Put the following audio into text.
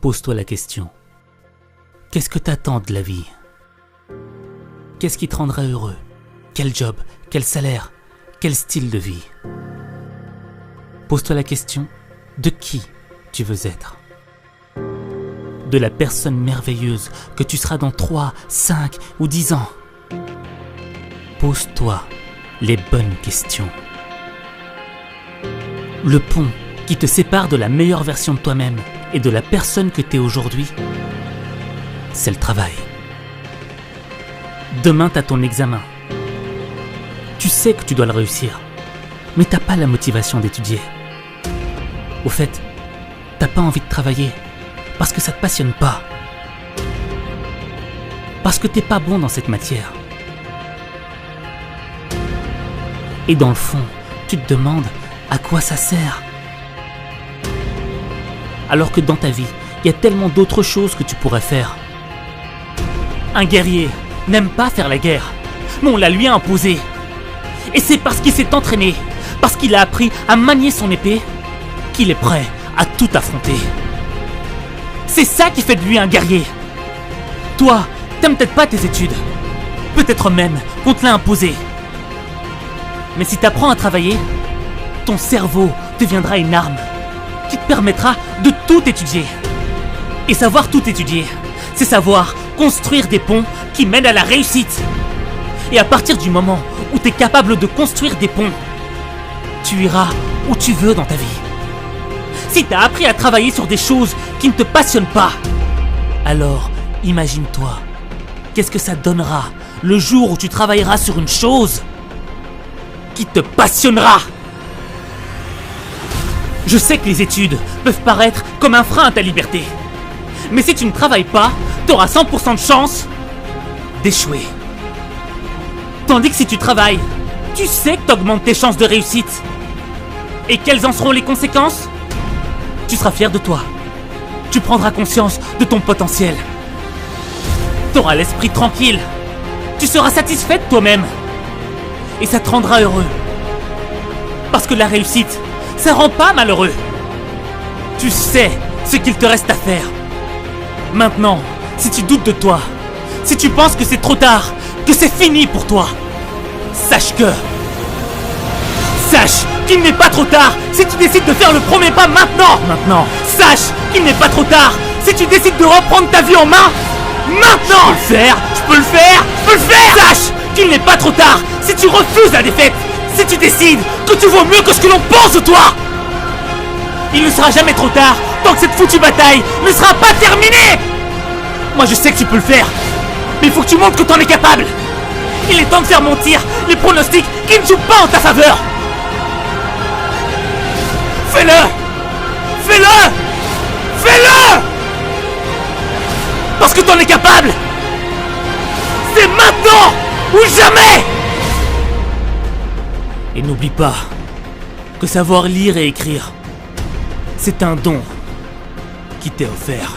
Pose-toi la question. Qu'est-ce que t'attends de la vie? Qu'est-ce qui te rendra heureux? Quel job? Quel salaire? Quel style de vie? Pose-toi la question de qui tu veux être. De la personne merveilleuse que tu seras dans 3, 5 ou 10 ans. Pose-toi les bonnes questions. Le pont qui te sépare de la meilleure version de toi-même et de la personne que tu es aujourd'hui, c'est le travail. Demain, tu as ton examen. Tu sais que tu dois le réussir, mais t'as pas la motivation d'étudier. Au fait, t'as pas envie de travailler parce que ça te passionne pas. Parce que t'es pas bon dans cette matière. Et dans le fond, tu te demandes à quoi ça sert. Alors que dans ta vie, il y a tellement d'autres choses que tu pourrais faire. Un guerrier n'aime pas faire la guerre, mais on la lui a imposée. Et c'est parce qu'il s'est entraîné, parce qu'il a appris à manier son épée, qu'il est prêt à tout affronter. C'est ça qui fait de lui un guerrier. Toi, t'aimes peut-être pas tes études. Peut-être même qu'on te l'a imposé. Mais si t'apprends à travailler, ton cerveau deviendra une arme qui te permettra de tout étudier. Et savoir tout étudier, c'est savoir construire des ponts qui mènent à la réussite. Et à partir du moment où tu es capable de construire des ponts, tu iras où tu veux dans ta vie. Si tu as appris à travailler sur des choses qui ne te passionnent pas, alors imagine-toi, qu'est-ce que ça donnera le jour où tu travailleras sur une chose qui te passionnera. Je sais que les études peuvent paraître comme un frein à ta liberté. Mais si tu ne travailles pas, tu auras 100% de chance d'échouer. Tandis que si tu travailles, tu sais que tu augmentes tes chances de réussite. Et quelles en seront les conséquences? Tu seras fier de toi. Tu prendras conscience de ton potentiel. Tu auras l'esprit tranquille. Tu seras satisfait de toi-même. Et ça te rendra heureux. Parce que la réussite, ça rend pas malheureux. Tu sais ce qu'il te reste à faire. Maintenant, si tu doutes de toi, si tu penses que c'est trop tard, que c'est fini pour toi, sache qu'il n'est pas trop tard si tu décides de faire le premier pas maintenant. Sache qu'il n'est pas trop tard si tu décides de reprendre ta vie en main maintenant. Je peux le faire. Sache qu'il n'est pas trop tard si tu refuses la défaite, si tu décides que tu vaux mieux que ce que l'on pense de toi. Il ne sera jamais trop tard tant que cette foutue bataille ne sera pas terminée. Moi je sais que tu peux le faire, mais il faut que tu montres que t'en es capable. Il est temps de faire mentir les pronostics qui ne jouent pas en ta faveur. Fais-le. Parce que t'en es capable. C'est maintenant ou jamais. Et n'oublie pas que savoir lire et écrire, c'est un don qui t'est offert.